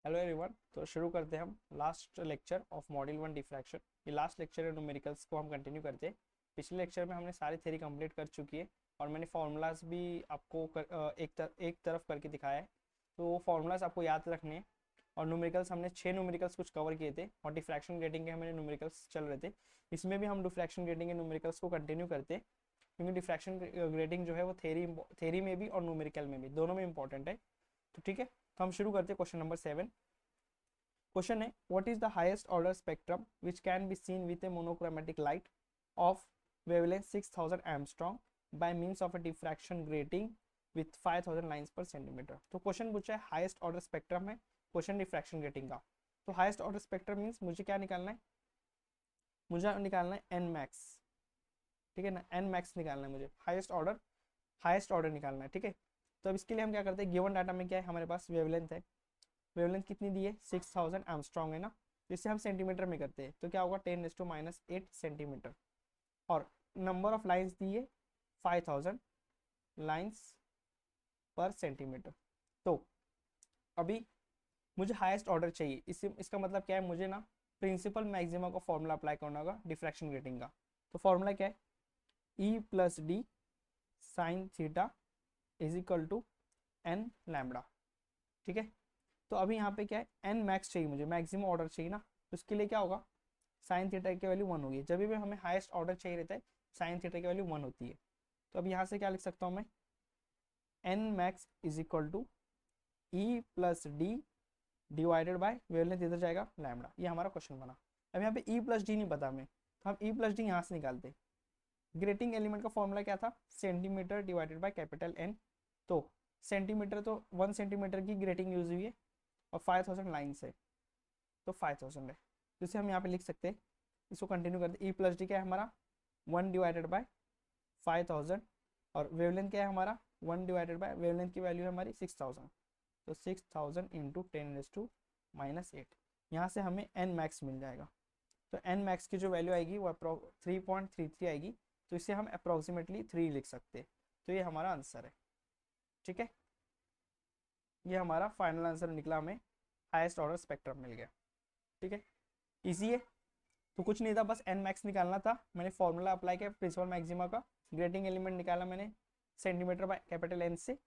Hello everyone. तो शुरू करते हैं हम last lecture of module 1 diffraction. ये लास्ट लेक्चर है, न्यूमेरिकल्स को हम कंटिन्यू करते हैं। पिछले लेक्चर में हमने सारी थ्योरी कंप्लीट कर चुकी है और मैंने फार्मूलाज भी आपको एक तरफ करके दिखाया है। तो वो फार्मूलाज आपको याद रखने हैं। और न्यूमेरिकल्स हमने 6 न्यूमेरिकल्स कुछ कवर किए थे और डिफ्रैक्शन ग्रेडिंग के हमारे न्यूमेरिकल्स चल रहे थे। इसमें भी हम डिफ्रैक्शन ग्रेडिंग के न्यूमेरिकल्स को कंटिन्यू करते हैं, क्योंकि डिफ्रैक्शन ग्रेडिंग जो है वो थेरी में भी और न्यूमेरिकल में भी दोनों में इंपॉर्टेंट है। तो ठीक है, तो हम शुरू करते हैं क्वेश्चन नंबर 7। क्वेश्चन है, what is the highest order spectrum which can be seen with A monochromatic light of wavelength 6000 angstrom by means of a diffraction grating with 5000 lines पर सेंटीमीटर। तो क्वेश्चन पूछा है हाईएस्ट ऑर्डर स्पेक्ट्रम है, question diffraction grating का। तो highest order spectrum means मुझे क्या निकालना है, मुझे निकालना है एन मैक्स। ठीक है ना, एन मैक्स निकालना है मुझे, हाईएस्ट ऑर्डर निकालना है। ठीक है, तो अब इसके लिए हम क्या करते हैं, गिवन डाटा में क्या है हमारे पास वेवलेंथ है। वेवलेंथ कितनी दी है, 6000 एंगस्ट्रॉम है ना। तो इससे हम सेंटीमीटर में करते हैं तो क्या होगा 10⁻⁻8 सेंटीमीटर। और नंबर ऑफ लाइंस दी है 5000 लाइंस पर सेंटीमीटर। तो अभी मुझे हाईएस्ट ऑर्डर चाहिए। इससे इसका मतलब क्या है, मुझे ना प्रिंसिपल मैक्सिमा का फॉर्मूला अप्लाई करना होगा डिफ्रैक्शन ग्रेटिंग का। तो फॉर्मूला क्या है, E plus D sine theta is equal to N lambda. ठीक है, तो अभी यहाँ पे क्या है, एन मैक्स चाहिए, मुझे मैक्सिमम ऑर्डर चाहिए ना। तो उसके लिए क्या होगा, साइन थीटा की वैल्यू 1 होगी। जब भी हमें हाईएस्ट ऑर्डर चाहिए रहता है साइन थीटा की वैल्यू 1 होती है। तो अब यहाँ से क्या लिख सकता हूँ मैं, N max is equal to E plus D divided by wavelength, इधर जाएगा लैम्बडा। ये हमारा क्वेश्चन बना। अब यहाँ पे ई प्लस डी नहीं पता हमें, तो हम ई प्लस डी यहाँ से निकालते। ग्रेटिंग एलिमेंट का फॉर्मूला क्या था, centimetre divided by capital N. तो सेंटीमीटर, तो 1 सेंटीमीटर की ग्रेटिंग यूज हुई है और 5000 लाइन्स है तो 5000 है। तो इसे हम यहाँ पे लिख सकते हैं, इसको कंटिन्यू करते। ई प्लस डी क्या है हमारा, 1 डिवाइडेड बाय 5000। और वेवलेंथ क्या है हमारा, 1 डिवाइडेड बाय वेवलेंथ की वैल्यू है हमारी 6000। तो 6000 इंटू 10⁻⁻8, यहाँ से हमें एन मैक्स मिल जाएगा। तो एन मैक्स की जो वैल्यू आएगी वो 3.33 आएगी। तो इसे हम अप्रोक्सीमेटली 3 लिख सकते हैं। तो ये हमारा आंसर है। ठीक है, ये हमारा फाइनल आंसर निकला, हमें हाईएस्ट ऑर्डर स्पेक्ट्रम मिल गया। ठीक है, इजी है। तो कुछ नहीं था, बस एन मैक्स निकालना था। मैंने फॉर्मूला अप्लाई किया प्रिंसिपल मैक्सिमा का, ग्रेटिंग एलिमेंट निकाला मैंने सेंटीमीटर बाय कैपिटल एन से,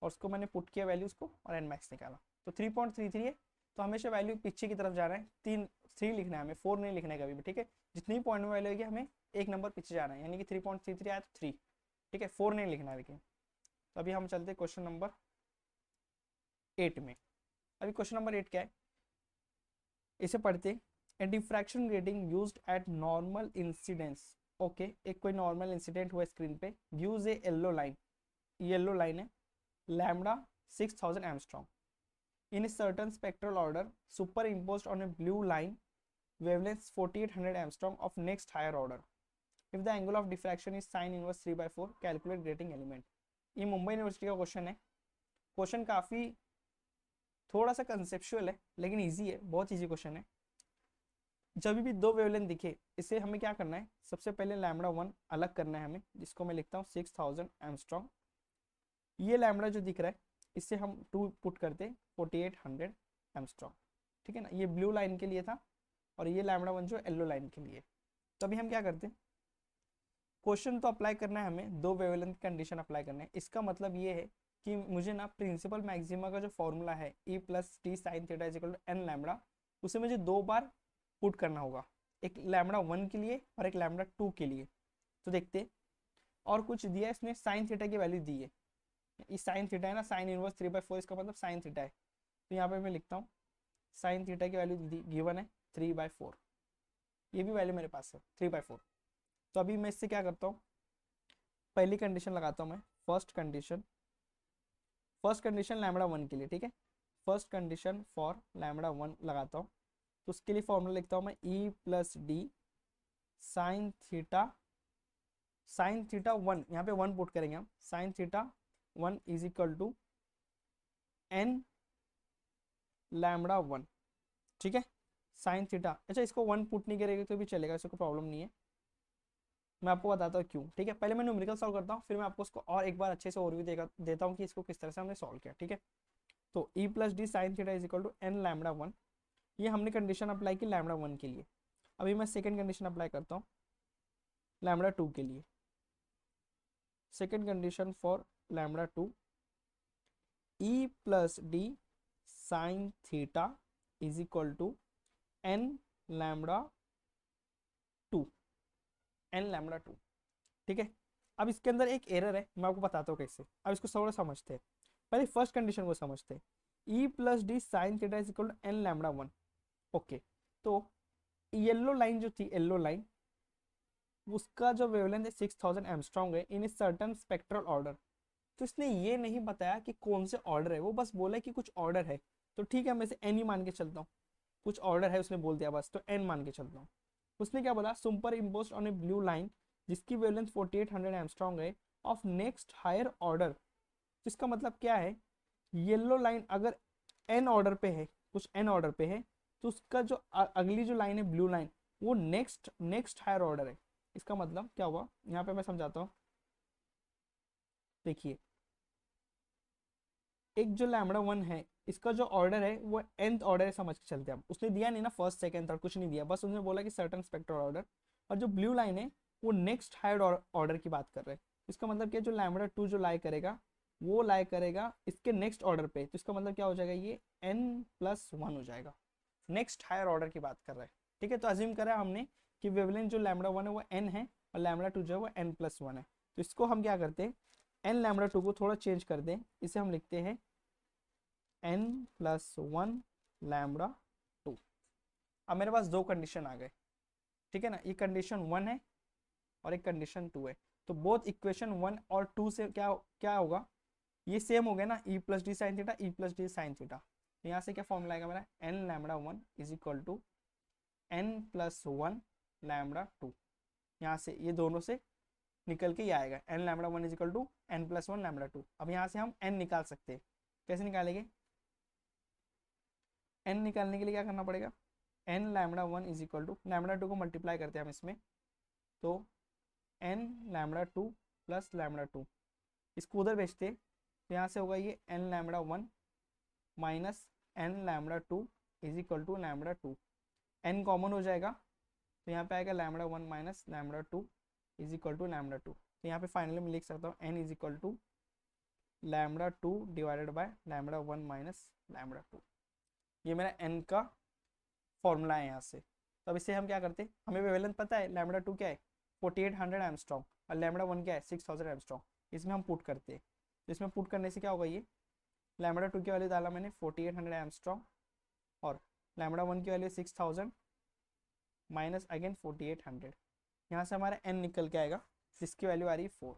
और उसको मैंने पुट किया वैल्यूज को और एन मैक्स निकाला। तो 3.33 है। तो हमेशा वैल्यू पीछे की तरफ जा रहा है, 3 लिखना है हमें, 4 नहीं लिखना है कभी भी। ठीक है, जितनी पॉइंट में वैल्यू होगी हमें एक नंबर पीछे जाना है, यानी कि 3.33 आया तो 3। ठीक है, 4 नहीं लिखना है लेकिन। तो अभी हम चलते क्वेश्चन नंबर 8 में। अभी क्वेश्चन नंबर 8 क्या है, इसे पढ़ते। A diffraction grating used at normal incidence. Okay, एक कोई नॉर्मल इंसिडेंट हुआ स्क्रीन पे, यूज ए येलो लाइन है, lambda 6000 angstrom in a certain spectral order superimposed on a blue line wavelength 4800 angstrom of next higher order. If the angle of diffraction is sin inverse 3/4, calculate grating element. ये Mumbai university का question है। Question काफी थोड़ा सा conceptual है लेकिन easy है, बहुत इजी क्वेश्चन है। जब भी दो वेवलेंथ दिखे, इसे हमें क्या करना है, सबसे पहले लैम्बडा 1 अलग करना है हमें, जिसको मैं लिखता हूँ 6000 एंगस्ट्रॉम। ये लैम्बडा जो दिख रहा है इससे हम 2 पुट करते 4800 एंगस्ट्रॉम। ठीक है ना, ये ब्लू लाइन के लिए था और ये लैम्बडा 1 जो येलो लाइन के लिए। तो अभी हम क्या करते हैं, क्वेश्चन तो अप्लाई करना है हमें, दो वेवलेंथ कंडीशन अप्लाई करना है। इसका मतलब ये है कि मुझे ना प्रिंसिपल मैक्सिमा का जो फॉर्मूला है E plus T sine theta is equal to N lambda, उसे मुझे 2 बार पुट करना होगा, एक लैम्बडा 1 के लिए और एक लैम्बडा 2 के लिए। तो देखते, और कुछ दिया है इसने, साइन थीटा की वैल्यू दी है। इस साइन थीटा है ना, साइन इनवर्स 3/4, इसका मतलब साइन थीटा है। तो यहाँ पे मैं लिखता हूँ साइन थीटा की वैल्यू गिवन है 3/4, ये भी वैल्यू मेरे पास है 3/4। तो अभी मैं इससे क्या करता हूँ, पहली कंडीशन लगाता हूँ मैं, फर्स्ट कंडीशन लैम्बडा 1 के लिए। ठीक है, फर्स्ट कंडीशन फॉर लैम्बडा 1 लगाता हूँ। तो उसके लिए फॉर्मूला लिखता हूँ मैं E plus D sine theta 1, यहाँ पे 1 पुट करेंगे हम, sine theta 1 is equal to N lambda 1। ठीक है, साइन थीटा, अच्छा इसको 1 पुट नहीं करेगा तो भी चलेगा, इसको कोई प्रॉब्लम नहीं है। मैं आपको बताता हूँ क्यों। ठीक है, पहले मैं न्यूमेरिकल सॉल्व करता हूँ, फिर मैं आपको इसको और एक बार अच्छे से ओवरव्यू देता हूँ कि इसको किस तरह से हमने सॉल्व किया। ठीक है, तो E plus D sine theta is equal to N lambda one, ये हमने कंडीशन अप्लाई की लैम्डा वन के लिए। अभी मैं सेकेंड कंडीशन अप्लाई करता हूँ लैम्डा टू के लिए। Second condition for lambda two, E plus D sine theta is equal to N lambda two, N lambda two. ठीक है, अब इसके अंदर एक एरर है, मैं आपको बताता हूँ कैसे। अब इसको थोड़ा समझते हैं, पहले फर्स्ट कंडीशन को समझते हैं। E plus D sine theta is equal to N lambda one. Okay, तो येलो लाइन जो थी, येलो लाइन, उसका जो वेवलेंथ है 6000 एंगस्ट्रॉम है इन ए सर्टेन स्पेक्ट्रल ऑर्डर। तो इसने ये नहीं बताया कि कौन से ऑर्डर है, वो बस बोला कि कुछ ऑर्डर है। तो ठीक है, मैं इसे एन ही मान के चलता हूँ, कुछ ऑर्डर है उसने बोल दिया बस, तो एन मान के चलता हूँ। उसने क्या बोला, super imposed on A blue line जिसकी वेवलेंथ 4800 एंगस्ट्रॉम है ऑफ नेक्स्ट हायर ऑर्डर। इसका मतलब क्या है, येलो लाइन अगर एन ऑर्डर पे है, कुछ एन ऑर्डर पे है, तो उसका जो अगली जो लाइन है ब्लू लाइन, वो नेक्स्ट नेक्स्ट हायर ऑर्डर है। इसका मतलब क्या हुआ, यहाँ पे मैं समझाता हूँ। देखिए, एक जो लैम्डा वन है, इसका जो ऑर्डर है वो nth ऑर्डर है, समझ के चलते हैं। उसने दिया नहीं ना फर्स्ट सेकंड थर्ड, कुछ नहीं दिया, बस उसने बोला कि सर्टेन स्पेक्ट्रल ऑर्डर। और जो ब्लू लाइन है वो नेक्स्ट हायर ऑर्डर की बात कर रहे हैं। इसका मतलब क्या, जो लैम्डा टू जो लाई करेगा वो लाई करेगा इसके नेक्स्ट ऑर्डर पे। तो इसका मतलब क्या हो जाएगा, ये n+1 हो जाएगा, नेक्स्ट हायर ऑर्डर की बात कर रहा है। ठीक है, तो अज्यूम करा हमने कि वेवलेंथ जो लैम्डा वन है वो n है और लैम्डा टू जो है वो n+1 है। तो इसको हम क्या करते हैं, n लैम्डा टू को थोड़ा चेंज कर दें, इसे हम लिखते हैं n+1 लैम्डा टू। अब मेरे पास दो कंडीशन आ गए, ठीक है ना, ये कंडीशन वन है और एक कंडीशन टू है। तो बोथ इक्वेशन वन और टू से क्या क्या होगा, ये सेम हो गया ना, E plus D sine theta, E plus D sine theta. तो यहाँ से क्या फॉर्मूला आएगा मेरा, N lambda one is equal to n+1 lambda two. यहाँ से ये दोनों से निकल के ये आएगा, N lambda one is equal to n+1 lambda two. अब यहाँ से हम n निकाल सकते हैं, कैसे निकालेंगे, n निकालने के लिए क्या करना पड़ेगा, n lambda one is equal to lambda two को मल्टीप्लाई करते हैं हम इसमें, तो n lambda two plus lambda two, इसको उधर भेजते, तो यहाँ से होगा ये n lambda one minus n lambda two is equal to lambda two. n common हो जाएगा, तो यहाँ पे आएगा lambda one minus lambda two is equal to lambda two. तो यहाँ पे फाइनली मैं लिख सकता हूँ n is equal to lambda two divided by lambda one minus lambda two. ये मेरा n का फॉर्मूला है यहाँ से। तो अब इससे हम क्या करते हैं, हमें वेवलेंथ पता है लैम्डा टू क्या है 4800 एंगस्ट्रॉम और लैम्डा वन क्या है 6000 एंगस्ट्रॉम। इसमें हम पुट करते हैं, तो इसमें पुट करने से क्या होगा, ये लैम्डा टू की वैल्यू डाला मैंने 4800 एंगस्ट्रॉम और लैम्डा वन की वैल्यू 6000 माइनस अगेन 4800। यहाँ से हमारा n निकल के आएगा जिसकी वैल्यू आ रही है 4।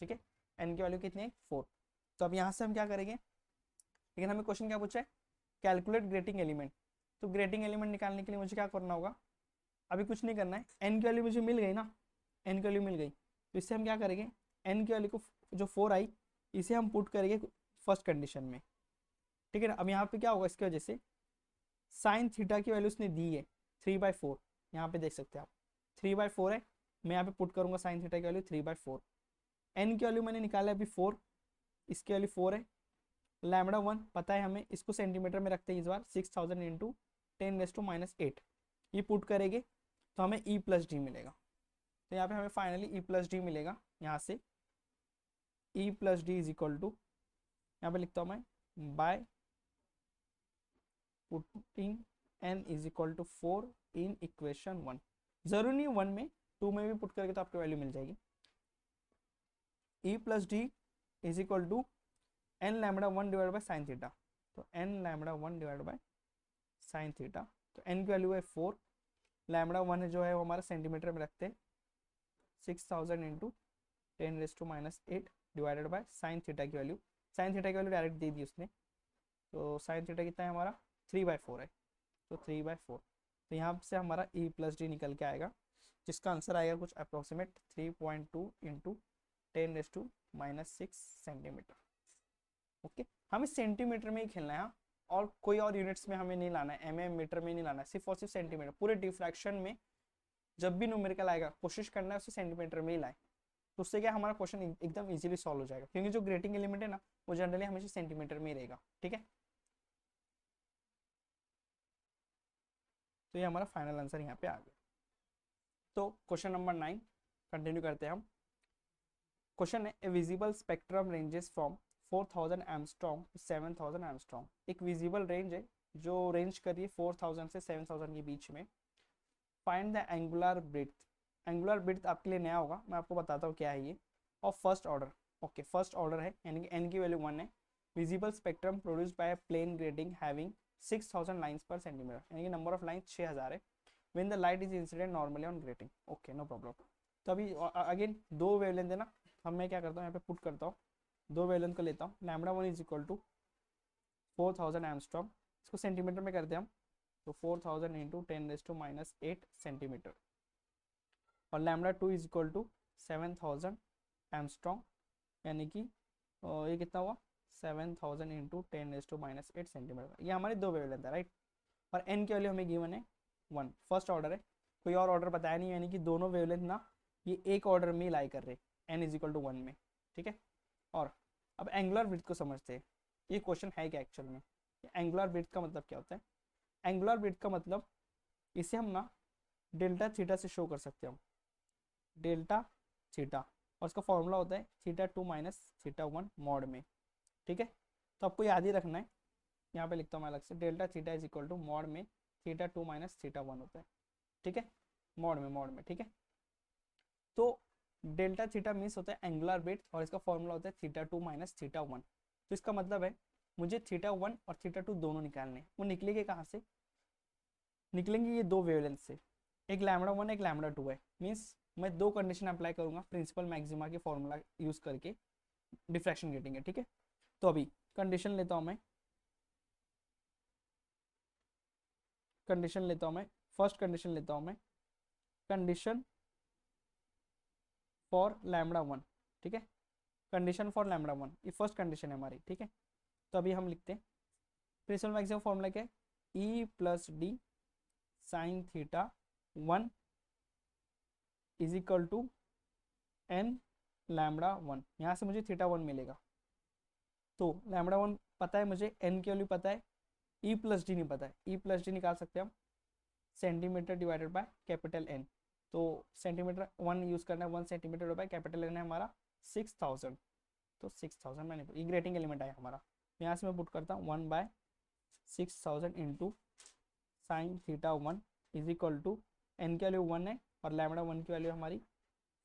ठीक है, n की वैल्यू कितनी है 4। तो अब यहाँ से हम क्या करेंगे, लेकिन हमें क्वेश्चन क्या पूछा है, कैलकुलेट ग्रेटिंग एलिमेंट। तो ग्रेटिंग एलिमेंट निकालने के लिए मुझे क्या करना होगा, अभी कुछ नहीं करना है, n की वैल्यू मुझे मिल गई ना, n की वैल्यू मिल गई। तो इससे हम क्या करेंगे, n की वैल्यू को जो 4 आई इसे हम पुट करेंगे फर्स्ट कंडीशन में। ठीक है ना, अब यहाँ पे क्या होगा, इसकी वजह से साइन थीटा की वैल्यू उसने दी है 3/4, यहाँ पे देख सकते हैं आप 3/4 है। मैं यहाँ पे पुट करूंगा साइन थीटा की वैल्यू 3/4। n की वैल्यू मैंने निकाला अभी 4, इसकी वैल्यू 4 है। लैम्डा वन पता है हमें, इसको सेंटीमीटर में रखते हैं इस बार, 6000 इंटू 10⁻⁻8। ये पुट करेंगे तो हमें ई प्लस डी मिलेगा। तो यहाँ पे हमें फाइनली ई प्लस डी मिलेगा। यहाँ से E plus D is equal to, यहाँ पे लिखता हूँ मैं, by putting n is equal to 4 in equation 1। जरूरी नहीं 1 में, 2 में भी पुट करके तो आपको वैल्यू मिल जाएगी। E plus D is equal to n lambda one divide by sine theta. तो n lambda one divide by sine theta, तो n की वैल्यू है 4, लैम्डा वन जो है वो हमारा सेंटीमीटर में रखते हैं, 6000 into 10⁻⁻8 divided by sine theta की वैल्यू। साइन थीटा की वैल्यू डायरेक्ट दे दी उसने, तो साइन थीटा कितना है हमारा 3/4 है, तो 3/4। तो यहाँ से हमारा ई प्लस डी निकल के आएगा, जिसका आंसर आएगा कुछ अप्रोक्सीमेट 3.2 इंटू 10⁻⁻6 सेंटीमीटर। ओके, हमें सेंटीमीटर में ही खेलना है, और कोई और यूनिट्स में हमें नहीं लाना है, मीटर में नहीं लाना है, सिर्फ और सिर्फ सेंटीमीटर। पूरे डिफ्रैक्शन में जब भी न्यूमेरिकल आएगा कोशिश करना है उसे सेंटीमीटर में ही लाए, तो उससे क्या हमारा क्वेश्चन एकदम इजीली सॉल्व हो जाएगा। क्योंकि जो ग्रेटिंग एलिमेंट है ना वो जनरली हमेशा सेंटीमीटर में ही रहेगा, ठीक है। तो ये हमारा फाइनल आंसर यहाँ पे आ गया। तो क्वेश्चन नंबर 9 कंटिन्यू करते हैं हम। क्वेश्चन है a visible spectrum ranges from 4000 angstrom to 7000 angstrom. एक विजिबल रेंज है जो रेंज कर रही है 4000 से 7000 के बीच में। Find the angular breadth. Angular breadth आपके लिए नया होगा, मैं आपको बताता हूँ क्या है ये। और first order, okay first order है यानी कि एन की वैल्यू 1 है। Visible spectrum produced by plane grating having 6000 lines per centimetre, यानी कि नंबर ऑफ लाइन 6000 है। When the light is incident normally on grating, okay no problem. तो अभी अगेन दो वेवलेंथ है ना, हम मैं क्या करता हूँ यहाँ पे पुट करता हूँ, दो वेवलेंथ को लेता हूँ। Lambda 1 is equal to 4000 angstrom, इसको सेंटीमीटर में करते हैं हम, तो 4000 इंटू 10⁻⁻8 सेंटीमीटर। और lambda 2 is equal to 7000 angstrom, यानी कि ये कितना हुआ 7000 इंटू 10⁻⁸ सेंटीमीटर। ये हमारी दो वेवलेंथ है, राइट। और एन की वैल्यू हमें गिवन है 1, फर्स्ट ऑर्डर है, कोई और ऑर्डर बताया नहीं, यानी कि दोनों वेवलेंथ ना ये एक ऑर्डर में लाई कर रहे, एन इज इक्वल टू 1 में, ठीक है। और अब एंगुलर ब्रेड्थ को समझते हैं, ये क्वेश्चन है क्या एक्चुअल में। एंगुलर ब्रेड्थ का मतलब क्या होता है। एंगुलर ब्रेड्थ का मतलब इसे हम ना डेल्टा थीटा से शो कर सकते हैं हम, डेल्टा थीटा, और इसका फॉर्मूला होता है θ2 माइनस θ1 मॉड में, ठीक है। तो आपको याद ही रखना है, यहाँ पे लिखता हूँ मैं अलग से, delta theta is equal to mod में θ2 माइनस θ1 होता है, ठीक है, मॉड में, ठीक है। तो डेल्टा थीटा मीन्स होता है एंगुलर ब्रेड्थ, और इसका फॉर्मूला होता है θ2 माइनस θ1। तो इसका मतलब है मुझे θ1 और θ2 दोनों निकालने, वो निकलेंगे कहाँ से, निकलेंगे ये दो वेवलेंथ से, एक लैम्बडा 1 एक लैम्बडा 2 है। मीन्स मैं दो कंडीशन अप्लाई करूंगा प्रिंसिपल मैक्सिमा के फॉर्मूला यूज करके डिफ्रैक्शन गेटिंग है, ठीक है। तो अभी कंडीशन लेता हूं मैं, फर्स्ट कंडीशन लेता हूं मैं, कंडीशन फॉर लैम्बडा 1, ठीक है, कंडीशन फॉर लैम्बडा 1, ये फर्स्ट कंडीशन है हमारी, ठीक है। तो अभी हम लिखते हैं प्रिंसिपल मैक्सिमम फॉर्मूला क्या है, E plus D sine theta 1 is equal to N lambda 1, यहाँ से मुझे θ1 मिलेगा। तो लैम्बडा 1 पता है मुझे, एन की वैल्यू पता है, ई प्लस डी नहीं पता है। ई प्लस डी निकाल सकते हैं हम centimetre divided by capital N, तो सेंटीमीटर 1 यूज करना है, 1 सेंटीमीटर बाय कैपिटल एन है हमारा 6000, तो 6000 मैंने ये ग्रेटिंग एलिमेंट आया हमारा, यहाँ से मैं पुट करता हूँ 1/6000 into sine θ1 is equal to n की वैल्यू 1 है और लैम्बडा 1 की वैल्यू हमारी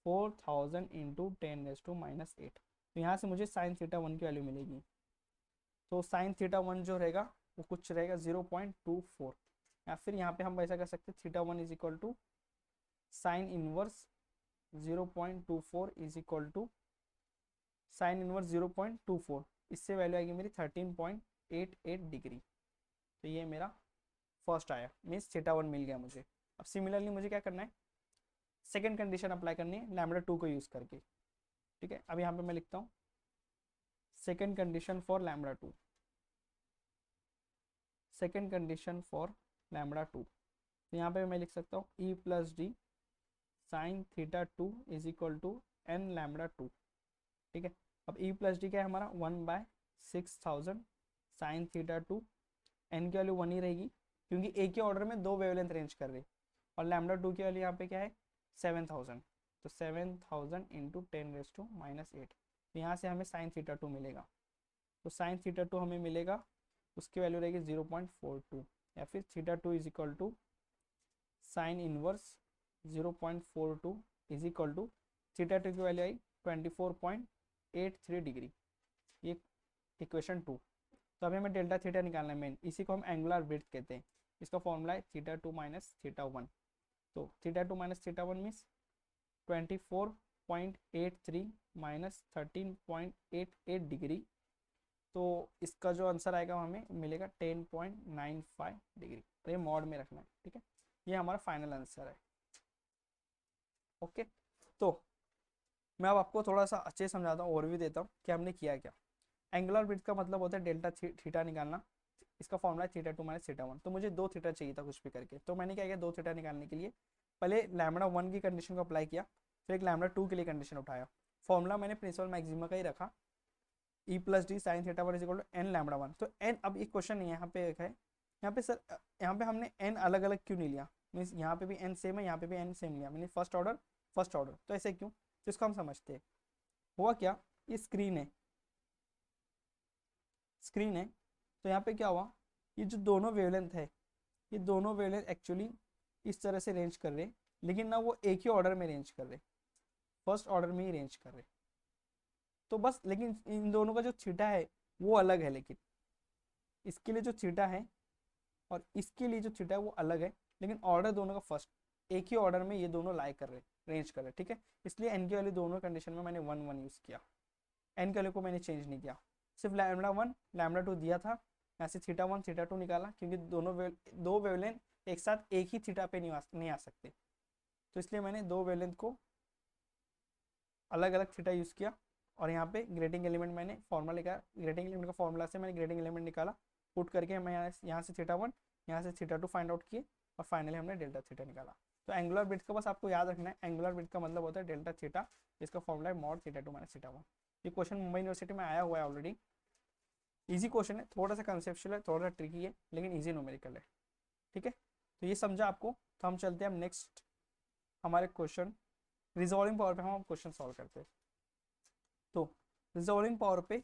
4000 इंटू 10⁻⁸। तो यहाँ से मुझे साइन θ1 की वैल्यू मिलेगी, तो साइन θ1 जो रहेगा वो कुछ रहेगा 0.24, या फिर यहाँ पे हम ऐसा कर सकते हैं θ1 is equal to sine inverse 0.24 is equal to sine inverse 0.24, इससे वैल्यू आएगी मेरी 13.88 डिग्री। तो ये मेरा फर्स्ट आया, मीन्स θ1 मिल गया मुझे। अब सिमिलरली मुझे क्या करना है, सेकेंड कंडीशन अप्लाई करनी है लैम्बडा 2 को यूज करके, ठीक है। अब यहाँ पे मैं लिखता हूँ second condition for lambda 2, second condition for lambda 2, तो यहाँ पे मैं लिख सकता हूँ e plus D sine θ2 is equal to N lambda 2, ठीक है। अब ई प्लस डी क्या है हमारा 1/6000 साइन θ2, एन की वैल्यू 1 ही रहेगी क्योंकि एक ही ऑर्डर में दो वेवलेंथ रेंज कर रहे, और लैम्बडा 2 की वैल्यू यहाँ पे क्या है 7000, तो 7000 इंटू 10⁻⁸, तो यहाँ से हमें साइन θ2 मिलेगा। तो साइन θ2 हमें मिलेगा, उसकी वैल्यू रहेगी 0.42, या फिर θ2 is equal to sine inverse 0.42 is equal to θ2 की वैल्यू आई 24.83 डिग्री, ये इक्वेशन 2। तो अभी हमें डेल्टा थीटा निकालना है मेन, इसी को हम एंगुलर ब्रेड्थ कहते हैं, इसका फॉर्मूला है θ2 माइनस θ1। तो θ2 माइनस θ1 मीन्स 24.83 माइनस 13.88 डिग्री, तो इसका जो आंसर आएगा हमें मिलेगा 10.95 डिग्री। तो ये मॉड में रखना है, ठीक है, ये हमारा फाइनल आंसर है, ओके। तो मैं अब आपको थोड़ा सा अच्छे से समझाता हूँ, ओवरव्यू देता हूँ कि हमने किया क्या। एंगुलर ब्रेड्थ का मतलब होता है डेल्टा थीटा निकालना, इसका फॉर्मूला है θ2 माइनस θ1। तो मुझे दो थीटा चाहिए था कुछ भी करके, तो मैंने क्या किया, दो थीटा निकालने के लिए पहले लैम्बडा 1 की कंडीशन को अप्लाई किया, फिर एक लैम्बडा 2 के लिए कंडीशन उठाया। फॉर्मूला मैंने प्रिंसिपल मैक्सिमा का ही रखा, E plus D sine theta one is equal to N lambda one. तो एन, अब एक क्वेश्चन नहीं है यहाँ पे, एक है यहाँ पे सर, यहाँ पे हमने एन अलग अलग क्यों नहीं लिया, मीन्स यहाँ पे भी एन सेम है, यहाँ पे भी एन सेम लिया, मीन्स फर्स्ट ऑर्डर, तो ऐसे क्यों, तो इसको हम समझते हैं। हुआ क्या, ये स्क्रीन है, तो यहाँ पे क्या हुआ, ये जो दोनों वेवलेंथ है, ये दोनों वेवलेंथ एक्चुअली इस तरह से रेंज कर रहे, लेकिन ना वो एक ही ऑर्डर में रेंज कर रहे, फर्स्ट ऑर्डर में ही रेंज कर रहे, तो बस, लेकिन इन दोनों का जो थीटा है वो अलग है, लेकिन इसके लिए जो थीटा है और इसके लिए जो थीटा है वो अलग है, लेकिन ऑर्डर दोनों का फर्स्ट, एक ही ऑर्डर में ये दोनों लाई कर रहे, रेंज कर रहे, ठीक है। इसलिए एन की वैल्यू दोनों कंडीशन में मैंने 1 1 यूज़ किया, एन की वैल्यू को मैंने चेंज नहीं किया, सिर्फ लैम्डा 1 लैम्डा 2 दिया था, यहाँ से थीटा 1 थीटा 2 निकाला, क्योंकि दो वेवलेंथ एक साथ एक ही थीटा पे नहीं आ सकते, तो इसलिए मैंने दो वेवलेंथ को अलग अलग थीटा यूज़ किया। और यहाँ पे ग्रेटिंग एलिमेंट मैंने फॉर्मूला लिखा, ग्रेटिंग एलिमेंट का फॉर्मूला से मैंने ग्रेटिंग एलिमेंट निकाला, पुट करके मैं यहाँ से थीटा 1 यहाँ से थीटा 2 फाइंड आउट किए, और फाइनली हमने डेल्टा थीटा निकाला। तो एंगुलर ब्रिड्थ का बस आपको याद रखना है, एंगुलर ब्रिड्थ का मतलब होता है डेल्टा थीटा, इसका फॉर्मूला है मॉड थीटा 2 माइनस थीटा 1। ये क्वेश्चन मुंबई यूनिवर्सिटी में आया हुआ है ऑलरेडी, ईजी क्वेश्चन है, थोड़ा सा कंसेप्चुअल है, थोड़ा सा ट्रिकी है, लेकिन ईजी न्यूमेरिकल है, ठीक है। तो ये समझा आपको, तो हम चलते हैं नेक्स्ट हमारे क्वेश्चन, रिजॉल्विंग पावर पे हम क्वेश्चन सॉल्व करते हैं। तो रिजॉल्विंग पावर पे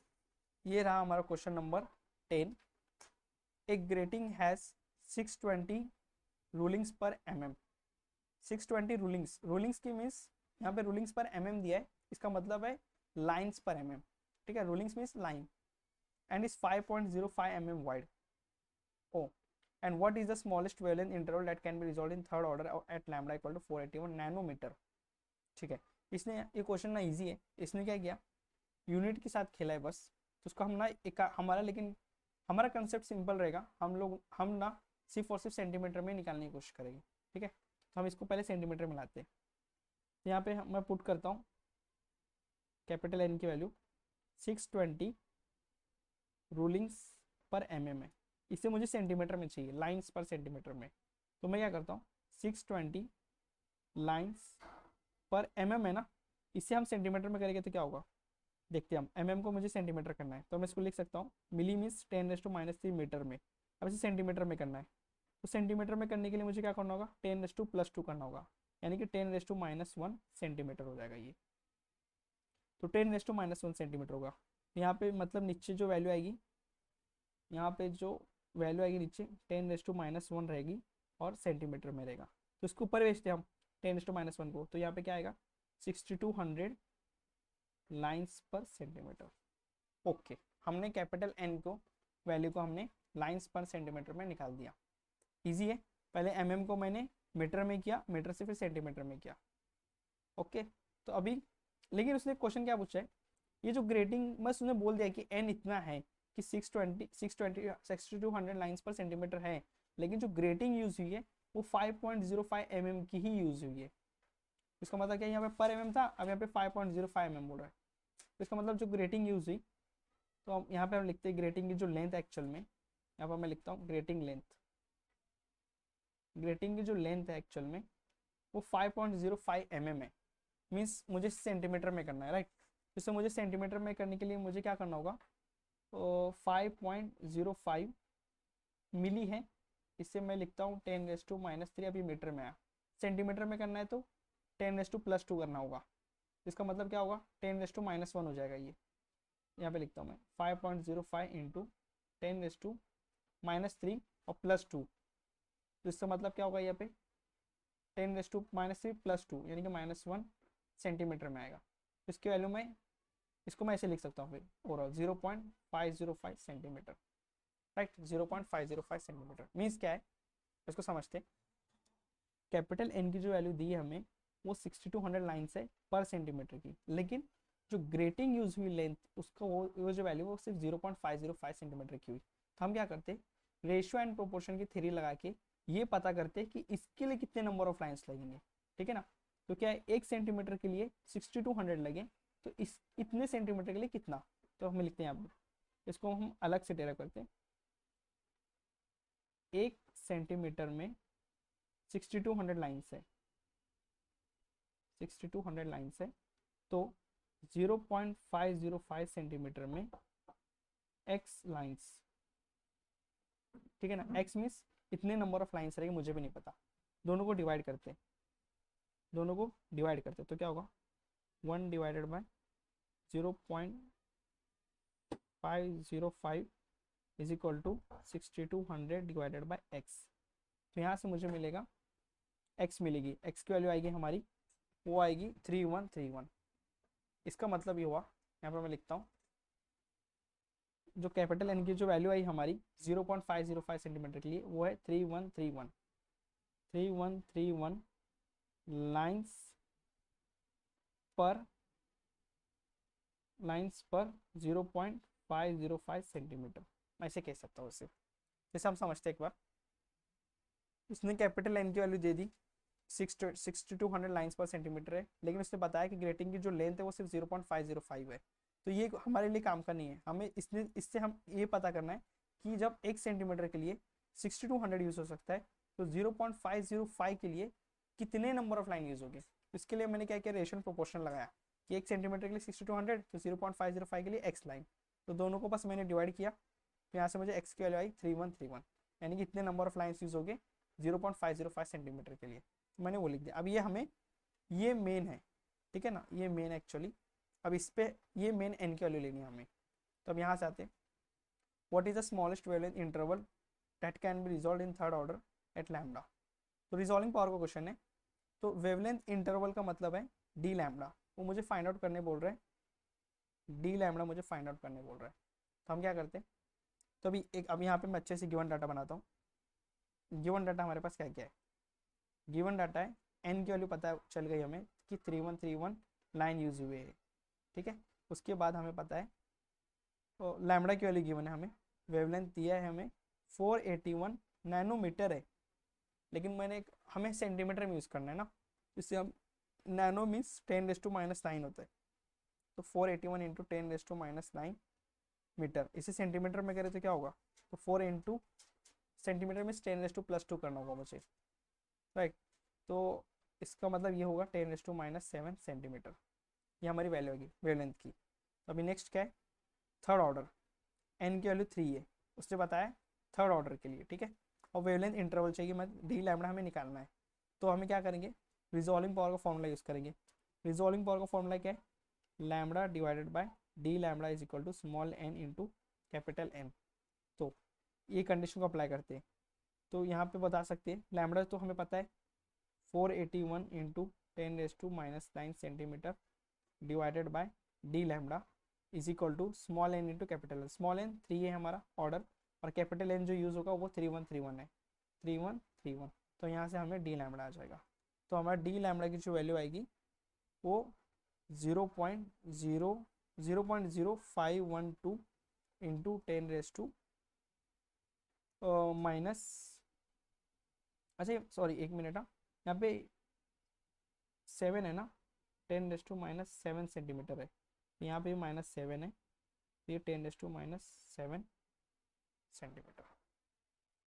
ये रहा हमारा क्वेश्चन नंबर 10। एक ग्रेटिंग हैज 620 रूलिंग्स पर mm, 620 रूलिंग्स की मीन्स यहाँ पे रूलिंग्स पर mm दिया है, इसका मतलब है लाइन्स पर mm, ठीक है, rulings means line, and is 5.05 mm wide. Oh, and what is the smallest wavelength interval that can be resolved in third order at lambda equal to 481 nanometre, ठीक है। इसने ये क्वेश्चन ना इजी है, इसने क्या किया, यूनिट के साथ खेला है बस, तो उसको हम ना एक हमारा, लेकिन हमारा कंसेप्ट सिंपल रहेगा, हम ना सिर्फ और सिर्फ सेंटीमीटर में निकालने की कोशिश करेंगे, ठीक है। तो हम इसको पहले सेंटीमीटर में लाते हैं, तो यहाँ पे मैं पुट करता हूँ कैपिटल एन की वैल्यू 620 रूलिंग्स पर mm है, इसे मुझे सेंटीमीटर में चाहिए, लाइन्स पर सेंटीमीटर में, तो मैं क्या करता हूँ 620 लाइन्स पर mm है ना, इसे हम सेंटीमीटर में करेंगे तो क्या होगा, देखते हैं हम, mm को मुझे सेंटीमीटर करना है, तो मैं इसको लिख सकता हूँ मिली मीन्स 10⁻³ मीटर में, अब इसे सेंटीमीटर में करना है, तो सेंटीमीटर में करने के लिए मुझे क्या करना होगा, 10⁻² करना होगा, यानी कि 10⁻⁻1 सेंटीमीटर हो जाएगा ये, तो 10⁻⁻1 सेंटीमीटर होगा। यहाँ पे मतलब नीचे जो वैल्यू आएगी, यहाँ पे जो वैल्यू आएगी नीचे 10⁻⁻1 रहेगी और सेंटीमीटर में रहेगा, तो इसको ऊपर भेजते हैं हम 10⁻1 को, तो यहाँ पे क्या आएगा 6200 लाइन्स पर सेंटीमीटर। ओके, हमने कैपिटल एन को वैल्यू को हमने लाइन्स पर सेंटीमीटर में निकाल दिया, इजी है। पहले mm को मैंने मीटर में किया, मीटर से फिर सेंटीमीटर में किया, ओके। तो अभी लेकिन उसने क्वेश्चन क्या पूछा है, ये जो ग्रेटिंग बस उसने बोल दिया कि n इतना है कि 6200 लाइन्स पर सेंटीमीटर है, लेकिन जो ग्रेटिंग यूज हुई है वो 5.05 mm की ही यूज हुई है, इसका मतलब क्या, यहाँ पे पर mm था, अब यहाँ पे 5.05 mm बोल रहा है, तो इसका मतलब जो ग्रेटिंग यूज हुई, तो हम यहाँ पे हम लिखते हैं ग्रेटिंग की जो लेंथ एक्चुअल में, यहाँ पर मैं लिखता हूँ ग्रेटिंग की जो लेंथ है एक्चुअल में वो 5.05 mm है, मीन्स मुझे सेंटीमीटर में करना है, राइट। इससे मुझे सेंटीमीटर में करने के लिए मुझे क्या करना होगा, तो 5.05 मिली है, इससे मैं लिखता हूँ 10⁻⁻3, अभी मीटर में आया, सेंटीमीटर में करना है तो 10⁻+2 करना होगा, इसका मतलब क्या होगा 10⁻⁻1 हो जाएगा ये, यहाँ पे लिखता हूँ मैं 5.05 इंटू 10⁻⁻3 और +2, तो इसका मतलब क्या होगा यहाँ पे 10⁻³ +2 यानी कि -1 सेंटीमीटर में आएगा, इसकी वैल्यू में इसको मैं ऐसे लिख सकता हूँ फिर overall 0.505 centimetre, right. 0.505 centimetre means क्या है, इसको समझते, कैपिटल एन की जो वैल्यू दी है हमें वो 6200 लाइन्स है पर सेंटीमीटर की, लेकिन जो ग्रेटिंग यूज हुई लेंथ उसका वो जो वैल्यू वो सिर्फ 0.505 सेंटीमीटर की हुई, तो हम क्या करते, रेशियो एंड प्रोपोर्शन की थ्योरी लगा के ये पता करते कि इसके लिए कितने नंबर ऑफ लाइन्स लगेंगे, ठीक है ना। तो क्या है 1 सेंटीमीटर के लिए 6200 लगे, तो इस इतने सेंटीमीटर के लिए कितना, तो हम लिखते हैं यहाँ पे, इसको हम अलग से डेराइव करते हैं, 1 सेंटीमीटर में 6200 लाइन्स है, 6200 लाइन्स है, तो 0.505 सेंटीमीटर में एक्स लाइन्स, ठीक है ना। एक्स मीन्स इतने नंबर ऑफ लाइन्स रहेंगे, मुझे भी नहीं पता। दोनों को डिवाइड करते, दोनों को डिवाइड करते तो क्या होगा, 1 divided by 0.505 is equal to 6200 divided by X. तो यहाँ से मुझे मिलेगा एक्स मिलेगी, एक्स की वैल्यू आएगी हमारी, वो आएगी 3131। इसका मतलब ये हुआ, यहाँ पर मैं लिखता हूँ, जो कैपिटल एन की जो वैल्यू आई हमारी 0.505 सेंटीमीटर के लिए, वो है 3131। 3131 लाइन्स पर 0.505 सेंटीमीटर, मैं ऐसे कह सकता हूँ इसे। जैसे हम समझते हैं एक बार, इसने कैपिटल एन की वैल्यू दे दी 6200 लाइन्स पर सेंटीमीटर है, लेकिन उसने बताया कि ग्रेटिंग की जो लेंथ है वो सिर्फ 0.505 है। तो ये हमारे लिए काम का नहीं है, हमें इससे हम ये पता करना है कि जब 1 सेंटीमीटर के लिए 6200 यूज हो सकता है, तो 0.505 के लिए कितने नंबर ऑफ लाइन यूज होगी। इसके लिए मैंने क्या किया, रेशियो प्रोपोर्शन लगाया कि 1 सेंटीमीटर के लिए 6200, तो 0.505 के लिए एक्स लाइन, तो दोनों को बस मैंने डिवाइड किया, तो यहाँ से मुझे एक्स की वैल्यू आई 3131, यानी कि इतने नंबर ऑफ लाइन्स यूज हो गए 0.505 सेंटीमीटर के लिए। मैंने वो लिख दिया। अब ये हमें, ये मेन है, ठीक है ना, ये मेन एक्चुअली। अब इस पे ये मेन एन की वैल्यू लेनी है हमें। तो अब यहाँ से आते हैं, what is the smallest wavelength interval that can be resolve in third order at lambda. तो रिजॉल्विंग पावर का क्वेश्चन है, तो वेवलेंथ इंटरवल का मतलब है डी लैम्डा, वो मुझे फाइंड आउट करने बोल रहे हैं, डी लैम्डा मुझे फाइंड आउट करने बोल रहे हैं। तो हम क्या करते हैं, तो अभी एक, अब यहाँ पे मैं अच्छे से गिवन डाटा बनाता हूँ। गिवन डाटा हमारे पास क्या क्या है, गिवन डाटा है एन की वैल्यू पता चल गई हमें कि 3131 लाइन यूज हुए है, ठीक है। उसके बाद हमें पता है तो लैम्डा की वैल्यू गिवन है हमें, वेवलेंथ दिया है हमें 481 नैनोमीटर है, लेकिन हमें सेंटीमीटर में यूज़ करना है ना, इससे हम नैनो मीन्स 10⁻⁹ होता है, तो 481 इंटू 10⁻⁹ मीटर, इसे सेंटीमीटर में करें तो क्या होगा, तो 4 इंटू सेंटीमीटर में 10⁻+2 करना होगा मुझे, राइट। तो इसका मतलब ये होगा 10⁻⁷ सेंटीमीटर, ये हमारी वैल्यू होगी वेवलेंथ की। तो अभी नेक्स्ट क्या है, थर्ड ऑर्डर, एन की वैल्यू 3 है, उसने बताया थर्ड ऑर्डर के लिए, ठीक है। और वेवलेंथ इंटरवल चाहिए, मतलब डी लैम्डा हमें निकालना है। तो हमें क्या करेंगे, रिजॉल्विंग पावर का फॉर्मूला यूज़ करेंगे। रिजॉल्विंग पावर का फॉर्मूला क्या है, lambda divided by D lambda is equal to small N into capital N. तो ये कंडीशन को अप्लाई करते हैं, तो यहाँ पे बता सकते हैं लैम्डा तो हमें पता है 481 into 10⁻⁹ centimetre divided by D lambda is equal to small N into capital N. Small N 3 है हमारा ऑर्डर, और कैपिटल एन जो यूज़ होगा वो 3131 है, 3131। तो यहाँ से हमें डी लैम्डा आ जाएगा। तो हमारा डी लैम्डा की जो वैल्यू आएगी वो 0.0512 इंटू 10⁻⁻, अच्छा सॉरी एक मिनट, यहाँ पे 7 है ना, 10⁻⁷ सेंटीमीटर है, यहाँ पे -7 है, ये 10⁻⁷ सेंटीमीटर,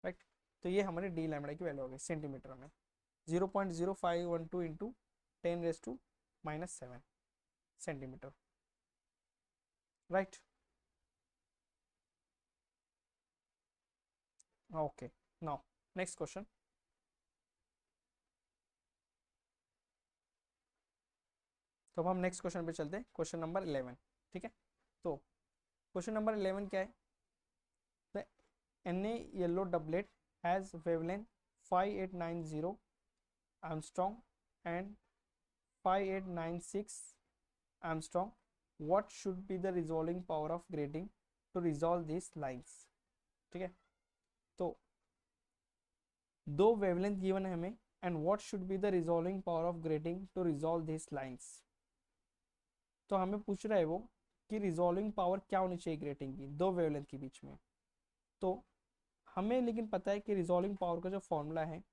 राइट। तो ये हमारे डी लैम्डा की वैल्यू हो गई सेंटीमीटर में, 0.0512 into 10⁻⁷ centimetre, right. Okay, now next question. तो अब हम नेक्स्ट क्वेश्चन पे चलते हैं, क्वेश्चन नंबर 11, ठीक है। तो क्वेश्चन नंबर 11 क्या है, the Na yellow doublet has wavelength 5890 angstrom and 5896 angstrom, what should be the resolving power of grating to resolve this lines, ठीक है। तो दो वेवलेंथ गिवन है हमें, and what should be the resolving power of grating to resolve this lines. तो हमें पूछ रहा है वो कि रिजॉल्विंग पावर क्या होनी चाहिए ग्रेटिंग की दो वेवलेंथ के बीच में। तो हमें लेकिन पता है कि रिजॉल्विंग पावर का जो फॉर्मूला है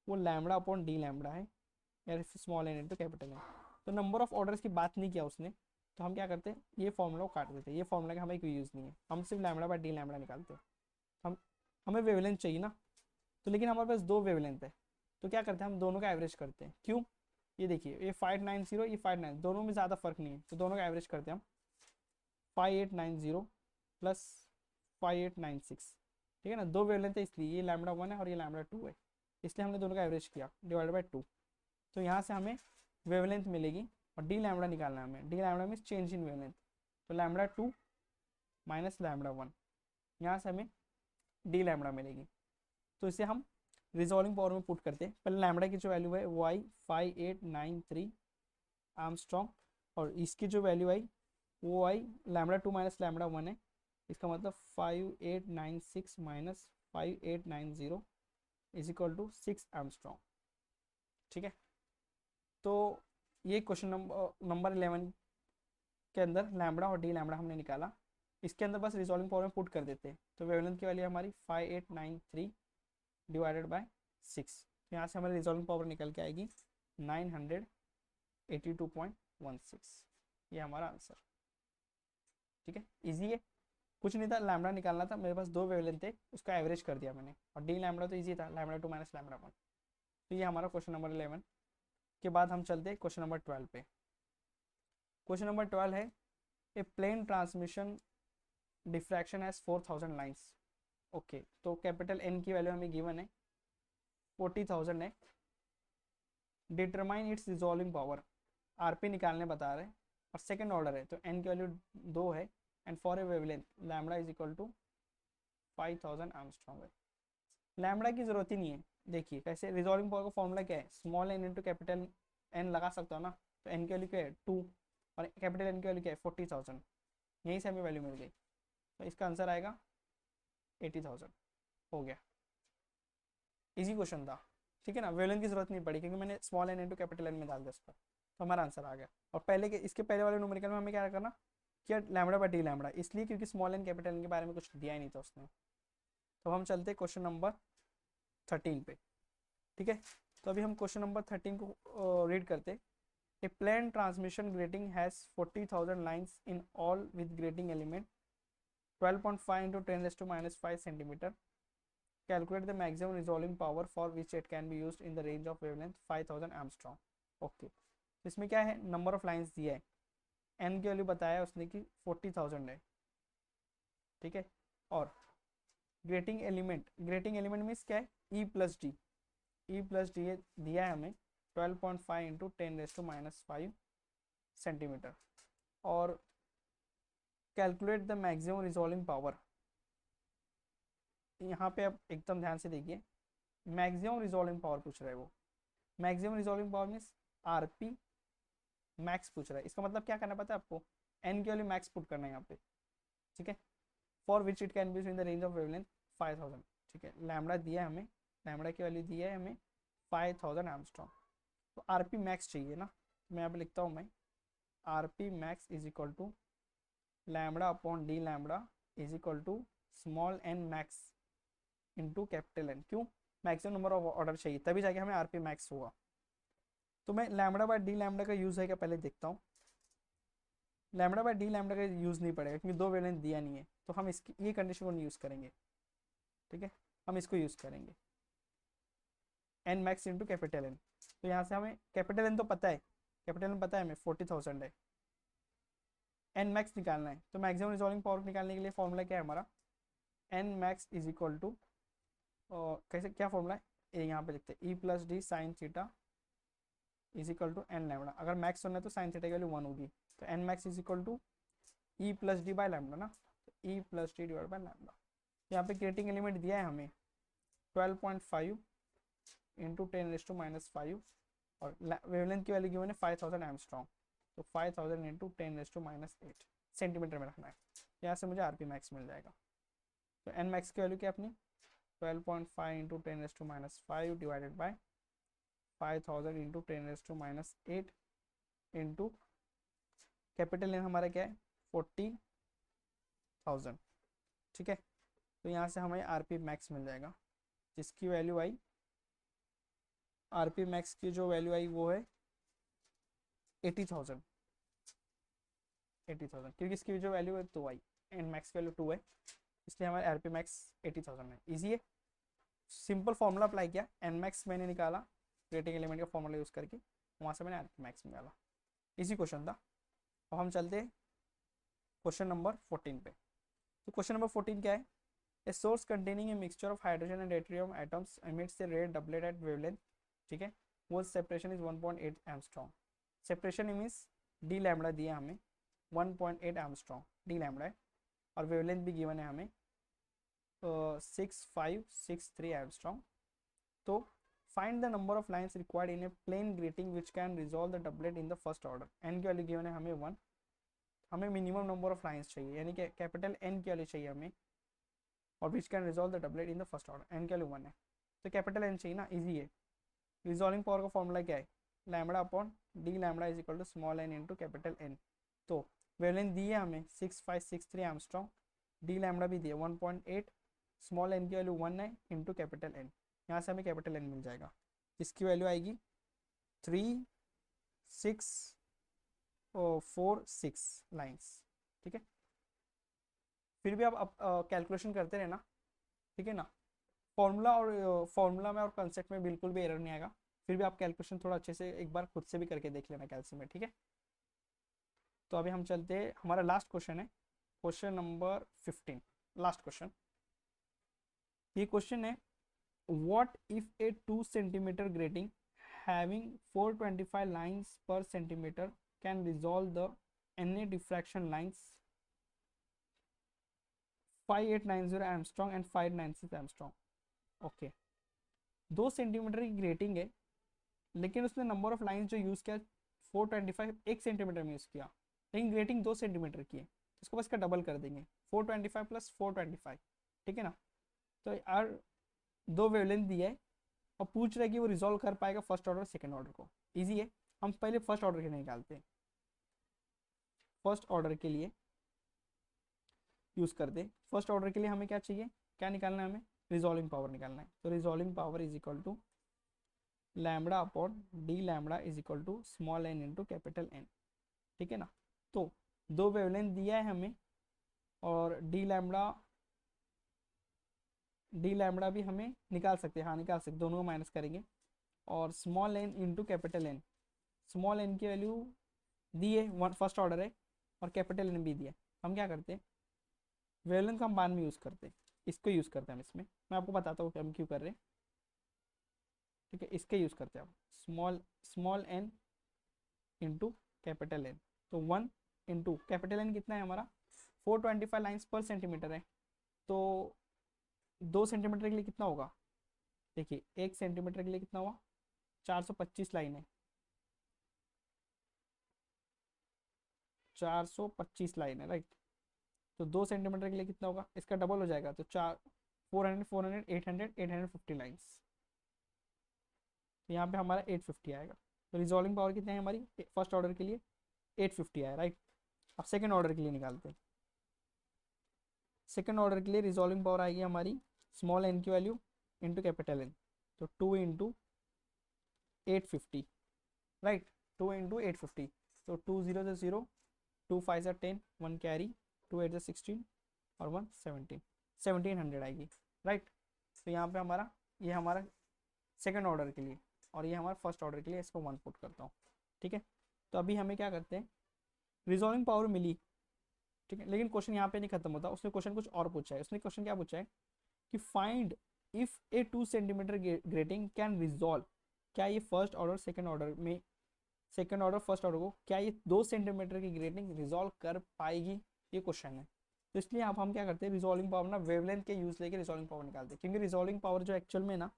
वो लैम्डा अपॉन डी लैम्डा है, या small N into capital N. तो नंबर ऑफ ऑर्डर्स की बात नहीं किया उसने, तो हम क्या करते हैं, ये फॉर्मूला को काट देते हैं, ये फॉर्मूला का हमें कोई यूज़ नहीं है, हम सिर्फ लैम्डा बाय डी लैम्डा निकालते हैं। हमें वेवलेंथ चाहिए ना, तो लेकिन हमारे पास दो वेवलेंथ है, तो क्या करते हैं, हम दोनों का एवरेज करते हैं। क्यों, ये देखिए, ये 590, ये 59, दोनों में ज़्यादा फर्क नहीं है, तो दोनों का एवरेज करते हैं हम। 5890 प्लस 5896, ठीक है ना। दो वेवलेंथ है इसलिए ये लैम्बडा 1 है और ये लैम्बडा 2 है, इसलिए हमने दोनों का एवरेज किया डिवाइड बाई 2। तो यहाँ से हमें वेवलेंथ मिलेगी और डी लैम्बडा निकालना है हमें। D lambda means change in wavelength, तो लैम्बडा 2 माइनस लैम्बडा 1, यहाँ से हमें डी लैम्बडा मिलेगी। तो इसे हम रिजॉल्विंग पावर में पुट करते हैं। पहले लैम्बडा की जो वैल्यू है वो आई 5893 आर्मस्ट्रॉन्ग, और इसकी जो वैल्यू आई वो आई लैम्बडा 2 माइनस लैम्बडा 1 है, इसका मतलब 5896 minus 5890 is equal to 6 armstrong, ठीक है। तो ये क्वेश्चन नंबर 11 के अंदर लैम्बडा और डी लैम्बडा हमने निकाला। इसके अंदर बस रिजॉल्विंग पावर में पुट कर देते हैं। तो वेवलेंथ की वैल्यू हमारी 5893 डिवाइडेड बाय 6, तो यहाँ से हमारी रिजॉल्विंग पावर निकल के आएगी 982.16। ये हमारा आंसर, ठीक है। इजी है, कुछ नहीं था, लैम्बडा निकालना था, मेरे पास दो वेवलेंथ थे, उसका एवरेज कर दिया मैंने, और डी लैम्बडा तो इजी था, लैम्बडा 2 माइनस लैम्बडा 1। तो ये हमारा क्वेश्चन नंबर 11 के बाद हम चलते हैं क्वेश्चन नंबर 12 पे। क्वेश्चन नंबर 12 है a plane transmission diffraction has 4000 lines. Okay, तो कैपिटल एन की वैल्यू हमें गिवन है 40,000 है। Determine its resolving power, RP निकालने बता रहे हैं, और सेकेंड ऑर्डर है तो एन की वैल्यू 2 है, and for a wavelength lambda is equal to 5000 armstrong है। लैम्बडा की जरूरत ही नहीं है, देखिए कैसे रिजॉल्विंग पावर का फॉर्मूला क्या है, small N into capital N लगा सकता हो ना। तो एन की वैल्यू क्या है 2, और कैपिटल एन की वैल्यू क्या है 40,000, यहीं से हमें वैल्यू मिल गई। तो इसका आंसर आएगा 80,000, हो गया। इजी क्वेश्चन था, ठीक है ना। वेवलेंथ की जरूरत नहीं पड़ी क्योंकि मैंने small N into capital N में डाल दिया उसका, तो हमारा आंसर आ गया। और पहले के इसके पहले वाले न्यूमेरिकल में हमें क्या करना, क्या लैम्बडा बाय डी लैम्बडा, इसलिए क्योंकि स्मॉल एन कैपिटल एन के बारे में कुछ दिया ही नहीं था उसने। तो हम चलते क्वेश्चन नंबर 13 पे, ठीक है। तो अभी हम क्वेश्चन नंबर 13 को रीड करते। A plane transmission grating has 40,000 lines in all with grating element 12.5 into 10 raised to minus 5 centimeter. Calculate the maximum resolving power for which it can be used in the range of wavelength 5000 Armstrong. Okay, इसमें क्या है, number of lines दिया है, N की value बताया उसने कि 40,000 है, ठीक है। और ग्रेटिंग एलिमेंट मीन्स क्या है, ई प्लस डी दिया है हमें 12.5 into 10 raise to minus 5 centimetre. और calculate the maximum resolving power, यहाँ पे आप एकदम ध्यान से देखिए, मैक्सिमम रिजॉल्विंग पावर पूछ रहा है वो। Maximum resolving power means RP max पूछ रहा है, इसका मतलब क्या करना पता है आपको, एन की वैल्यू मैक्स पुट करना है यहाँ पे, ठीक है। For which it can be in the range of wavelength 5000, ठीक है। लैम्बडा दिया है हमें, लैम्बडा की वैल्यू दी है हमें 5000 एमस्ट्रॉन्ग, तो आरपी मैक्स चाहिए ना। मैं यहाँ पे लिखता हूँ, मैं RP max is equal to lambda upon D lambda is equal to small N max into capital N. क्यों, मैक्सिमम नंबर ऑफ ऑर्डर चाहिए, तभी जाके हमें आरपी मैक्स होगा। तो मैं लैम्बडा बाय डी लैम्बडा का यूज़ है क्या पहले देखता हूँ। लैम्बडा बाय डी लैम्बडा का यूज़ नहीं पड़ेगा क्योंकि दो वेवलेंथ दिया नहीं है, तो हम इसकी ये कंडीशन को नहीं यूज़ करेंगे, ठीक है। हम इसको यूज़ करेंगे N max into capital N. तो यहाँ से हमें कैपिटल एन तो पता है, कैपिटल एन पता है हमें 40,000 है, एन मैक्स निकालना है। तो मैक्सिमम रिजॉल्विंग पावर निकालने के लिए फॉर्मूला क्या है हमारा, N max is equal to, कैसे क्या फॉर्मूला है, ए यहाँ पे लिखते हैं E plus D sine theta is equal to N lambda. अगर मैक्स होना है तो साइन थीटा की वैल्यू 1 होगी, तो N max is equal to E plus D by lambda ना, तो E plus D divide by lambda. यहाँ पे क्रिएटिंग एलिमेंट दिया है हमें 12.5 इंटू 10 रेस टू माइनस 5, और वेवलेंथ की वैल्यू गिवन है 5000 एमस्ट्रॉन्ग, तो 5000 into 10 raise to minus 8 centimetre में रखना है। यहाँ से मुझे आरपी मैक्स मिल जाएगा। तो एन मैक्स की वैल्यू क्या अपनी 12.5 into 10 raise to minus 5 divided by 5000 into 10 raise to minus 8 into capital N हमारा क्या है 40,000, ठीक है। तो यहाँ से हमें आरपी मैक्स मिल जाएगा, जिसकी वैल्यू आई, आरपी मैक्स की जो वैल्यू आई वो है 80,000 क्योंकि इसकी जो वैल्यू है 2 आई, एन मैक्स की वैल्यू 2 है, इसलिए हमारे आरपी मैक्स 80,000 है। इजी है, सिंपल फॉर्मूला अप्लाई किया, एन मैक्स मैंने निकाला क्रिएटिंग एलिमेंट का फॉर्मूला यूज़ करके, वहाँ से मैंने आरपी मैक्स निकाला। इजी क्वेश्चन था। अब हम चलते हैं क्वेश्चन नंबर 14 पे। तो क्वेश्चन नंबर 14 क्या है? A source containing a mixture of hydrogen and deuterium atoms emits a red doublet at wavelength, ठीक है, वो separation is 1.8 angstrom. Separation means D lambda दिया हमें 1.8 एंगस्ट्रॉम डी लैम्बडा है, और वेवलेंथ भी गिवन है हमें 6563 एंगस्ट्रॉम। तो find the number of lines required in a plane grating which can resolve the doublet in the first order. N की value given है हमें 1, हमें मिनिमम नंबर ऑफ लाइन्स चाहिए, यानी कि कैपिटल एन की वैल्यू चाहिए हमें, और which can resolve the doublet in the first order. N की वैल्यू 1 है तो कैपिटल एन चाहिए ना, इजी है। रिजॉल्विंग पावर का फॉर्मूला क्या है? Lambda upon D lambda is equal to small N into capital N. तो वेवलेंथ दी है हमें 6563 एंगस्ट्रॉम, डी लैम्बडा भी दिया 1.8, स्मॉल एन की वैल्यू 1 है इंटू कैपिटल एन, यहाँ से हमें कैपिटल एन मिल जाएगा, इसकी वैल्यू आएगी 3646 लाइन्स, ठीक है। फिर भी आप कैलकुलेशन करते रहना, ठीक है ना। फॉर्मूला में और कंसेप्ट में बिल्कुल भी एरर नहीं आएगा, फिर भी आप कैलकुलेशन थोड़ा अच्छे से एक बार खुद से भी करके देख लेना कैलसी में, ठीक है। तो अभी हम चलते हैं, हमारा लास्ट क्वेश्चन है, क्वेश्चन नंबर 15, लास्ट क्वेश्चन। ये क्वेश्चन है, what if a 2 centimetre grating having 425 lines per centimetre can resolve the Na diffraction lines 5890 angstrom and 596 angstrom. Okay, 2 centimetre की ग्रेटिंग है, लेकिन उसने नंबर ऑफ लाइन्स जो use किया 425 1 centimetre में use किया, लेकिन ग्रेटिंग 2 सेंटीमीटर की है, तो इसको बस का डबल कर देंगे 425 प्लस 425, ठीक है ना। तो यार 2 वेवलेंथ दिया है और पूछ रहा है कि वो रिजॉल्व कर पाएगा फर्स्ट ऑर्डर सेकेंड ऑर्डर को। ईजी है, हम पहले फर्स्ट ऑर्डर के लिए निकालते हैं, फर्स्ट ऑर्डर के लिए यूज़ करते हैं। फर्स्ट ऑर्डर के लिए हमें क्या चाहिए, क्या निकालना है हमें? रिजॉल्विंग पावर निकालना है। तो resolving power is equal to lambda upon D lambda is equal to small N into capital N, ठीक है ना। तो 2 वेवलेंथ दिया है हमें, और डी लैम्बडा भी हमें निकाल सकते हैं, हाँ निकाल सकते, दोनों को माइनस करेंगे, और small N into capital N, small N की वैल्यू दी है 1 फर्स्ट ऑर्डर है, और कैपिटल एन भी दिया है। हम क्या करते हैं, वेवलेंथ का हम बाद में यूज़ करते हैं, इसको यूज़ करते हैं हम इसमें, मैं आपको बताता हूँ हम क्यों कर रहे हैं, ठीक है। इसके यूज़ करते हैं हम small N into capital N. तो 1 इंटू कैपिटल एन कितना है हमारा 425 लाइन्स पर सेंटीमीटर है, तो 2 सेंटीमीटर के लिए कितना होगा, देखिए 1 सेंटीमीटर के लिए कितना हुआ 425 लाइन है, 425 लाइन है, राइट। तो 2 सेंटीमीटर के लिए कितना होगा, इसका डबल हो जाएगा, तो 400 400 800 850 लाइन्स, तो यहाँ पे हमारा 850 आएगा। तो रिजॉल्विंग पावर कितनी है हमारी फर्स्ट ऑर्डर के लिए 850 आया, राइट। अब सेकंड ऑर्डर के लिए निकालते हैं। सेकंड ऑर्डर के लिए रिजॉल्विंग पावर आएगी हमारी स्मॉल एन की वैल्यू इंटू कैपिटल एन, तो 2 इंटू 850, राइट, 2 इंटू 850, तो 2 0 से 0, 2 5 से 10, 1 कैरी, 2 8 से 16 और 1 17, 1700 आएगी, राइट। तो यहाँ पे हमारा ये हमारा सेकंड ऑर्डर के लिए, और ये हमारा फर्स्ट ऑर्डर के लिए, इसको 1 पुट करता हूँ, ठीक है। तो अभी हमें क्या करते हैं, रिजॉल्विंग पावर मिली, ठीक है, लेकिन क्वेश्चन यहाँ पे नहीं खत्म होता, उसने क्वेश्चन कुछ और पूछा है। उसने क्वेश्चन क्या पूछा है कि find if a 2 centimetre grating can resolve, क्या ये फर्स्ट ऑर्डर सेकंड ऑर्डर में, सेकंड ऑर्डर फर्स्ट ऑर्डर को क्या ये 2 सेंटीमीटर की ग्रेटिंग रिजॉल्व कर पाएगी, ये क्वेश्चन है। तो इसलिए आप हम क्या करते हैं, रिजॉल्विंग पावर ना वेवलेंथ के यूज लेके रिजॉल्विंग पावर निकालते हैं, क्योंकि रिजॉल्विंग पावर जो एक्चुअल में ना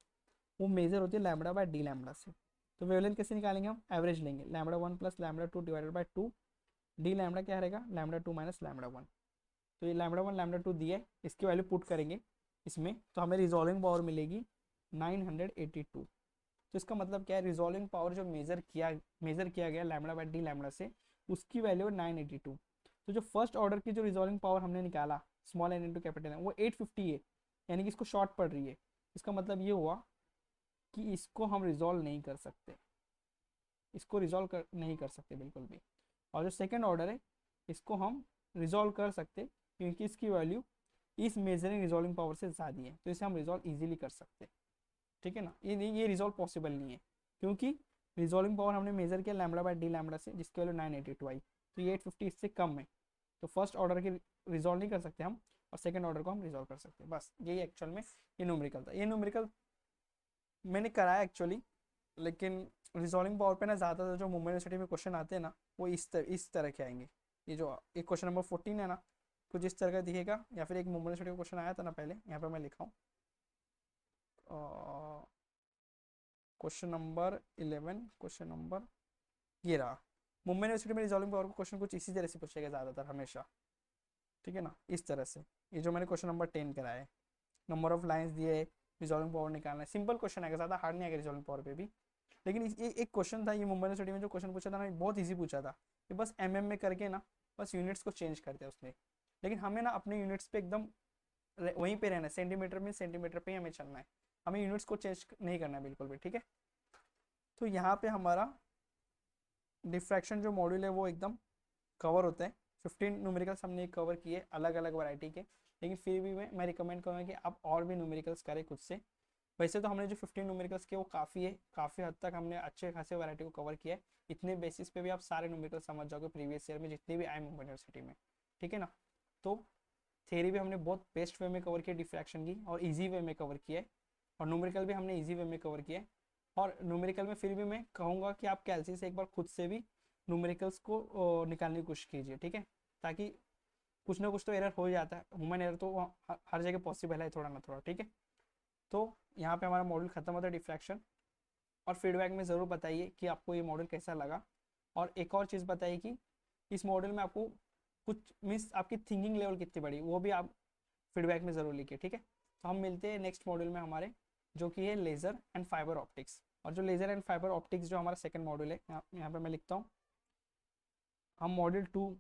वो मेजर होती है लैम्बडा बाय डी लैम्बडा से। तो वेवलेंथ कैसे निकालेंगे, हम एवरेज लेंगे, lambda 1 plus lambda 2 divided by 2, D lambda क्या रहेगा लैम्बडा 2 माइनस लैम्बडा 1। तो ये लैम्बडा 1 लैम्बडा 2 दिए, इसकी वैल्यू पुट करेंगे इसमें, तो हमें रिजॉल्विंग पावर मिलेगी 982। तो इसका मतलब क्या है, रिजॉल्विंग पावर जो मेजर किया गया लैम्बडा बाय डी लैम्बडा से, उसकी वैल्यू 982। तो जो फर्स्ट ऑर्डर की जो रिजॉल्विंग पावर हमने निकाला small N into capital N, वो 850 है, यानी कि इसको शॉर्ट पड़ रही है। इसका मतलब ये हुआ कि इसको हम रिजॉल्व नहीं कर सकते, इसको रिजॉल्व नहीं कर सकते बिल्कुल भी। और जो सेकेंड ऑर्डर है इसको हम रिजॉल्व कर सकते, क्योंकि इसकी वैल्यू इस मेजरिंग रिजॉल्विंग पावर से ज़्यादा है, तो इसे हम रिजॉल्व इजीली कर सकते, ठीक है ना। ये रिजॉल्व पॉसिबल नहीं है, क्योंकि रिजॉल्विंग पावर हमने मेजर किया लैम्बडा बाय डी लैम्बडा से, जिसकी वैल्यू 982 आई, तो ये 850 इससे कम है, तो फर्स्ट ऑर्डर की रिजॉल्व नहीं कर सकते हम। और सेकंड ऑर्डर को हम रिजॉल्व कर सकते हैं। बस यही एक्चुअल में ये न्यूमेरिकल था। ये न्यूमेरिकल मैंने कराया एक्चुअली, लेकिन रिजॉल्विंग पावर पे ना ज़्यादातर जो मुंबई यूनिवर्सिटी में क्वेश्चन आते हैं ना वो इस तरह के आएंगे। ये जो एक क्वेश्चन नंबर 14 है ना, कुछ इस तरह का दिखेगा, या फिर एक मुंबई यूनिवर्सिटी का क्वेश्चन आया था ना पहले, यहाँ पे मैं लिखा हूँ क्वेश्चन नंबर 11, क्वेश्चन नंबर ये रहा। मुंबई यूनिवर्सिटी में रिजॉल्विंग पावर का क्वेश्चन कुछ इसी तरह से पूछेगा ज़्यादातर हमेशा, ठीक है ना, इस तरह से। ये जो मैंने क्वेश्चन नंबर 10 कराया है, नंबर ऑफ लाइन्स दिए, रिजॉल्विंग पावर निकालना है, सिंपल क्वेश्चन आएगा, ज़्यादा हार्ड नहीं आएगा रिजॉल्विंग पावर पे भी। लेकिन ये एक क्वेश्चन था, ये मुंबई यूनिवर्सिटी में जो क्वेश्चन पूछा था ना, बहुत ईजी पूछा था। ये बस में करके ना बस यूनिट्स को चेंज करते हैं उसने। लेकिन हमें ना अपने यूनिट्स पे एकदम वहीं पे रहना है, सेंटीमीटर में सेंटीमीटर पे ही हमें चलना है, हमें यूनिट्स को चेंज नहीं करना है बिल्कुल भी, ठीक है। तो यहाँ पे हमारा डिफ्रैक्शन जो मॉड्यूल है वो एकदम कवर होता है। 15 न्यूमेरिकल्स हमने कवर किए अलग अलग वैरायटी के, लेकिन फिर भी मैं रिकमेंड करूँगा कि आप और भी न्यूमेरिकल्स करें खुद से। वैसे तो हमने जो 15 न्यूमेरिकल्स किए वो काफ़ी है, काफ़ी हद तक हमने अच्छे खासे वैरायटी को कवर किया है। इतने बेसिस पे भी आप सारे न्यूमेरिकल्स समझ जाओगे प्रीवियस ईयर में जितने भी आए मुंबई यूनिवर्सिटी में, ठीक है ना। तो थ्योरी भी हमने बहुत बेस्ट वे में कवर किया डिफ्रैक्शन की, और ईजी वे में कवर किया है, और न्यूमेरिकल भी हमने ईजी वे में कवर किया है। और न्यूमेरिकल में फिर भी मैं कहूँगा कि आप कैलसी से एक बार खुद से भी न्यूमेरिकल्स को निकालने की कोशिश कीजिए, ठीक है, ताकि कुछ ना कुछ तो एरर हो जाता है, ह्यूमन एरर तो हर जगह पॉसिबल है थोड़ा ना थोड़ा, ठीक है। तो यहाँ पे हमारा मॉड्यूल खत्म होता है डिफ्रैक्शन। और फीडबैक में ज़रूर बताइए कि आपको ये मॉडल कैसा लगा। और एक और चीज़ बताइए कि इस मॉडल में आपको कुछ मीन्स आपकी थिंकिंग लेवल कितनी बड़ी, वो भी आप फीडबैक में ज़रूर लिखिए, ठीक है। तो हम मिलते हैं नेक्स्ट मॉड्यूल में हमारे, जो कि है लेज़र एंड फाइबर ऑप्टिक्स। और जो लेज़र एंड फाइबर ऑप्टिक्स जो हमारा सेकंड मॉड्यूल है, यहाँ पे मैं लिखता हूँ, हम मॉड्यूल 2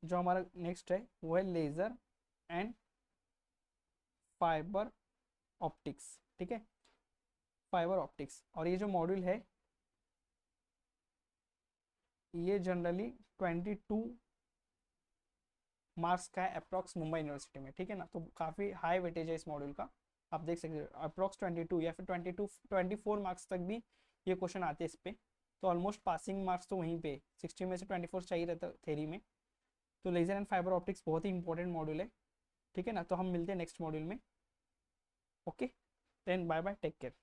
जो हमारा नेक्स्ट है वो है लेज़र एंड फाइबर ऑप्टिक्स, ठीक है, फाइबर ऑप्टिक्स। और ये जो मॉड्यूल है ये जनरली 22 मार्क्स का है अप्रॉक्स मुंबई यूनिवर्सिटी में, ठीक है ना। तो काफ़ी हाई वेटेज है इस मॉड्यूल का, आप देख सकते हो अप्रॉक्स 22 या फिर 24 मार्क्स तक भी ये क्वेश्चन आते हैं इस पर। तो ऑलमोस्ट पासिंग मार्क्स तो वहीं पे 60 में से 24 चाहिए रहता थेरी में। तो लेजर एंड फाइबर ऑप्टिक्स बहुत ही इंपॉर्टेंट मॉड्यूल है, ठीक है ना। तो हम मिलते हैं नेक्स्ट मॉड्यूल में। Okay, then bye bye, take care.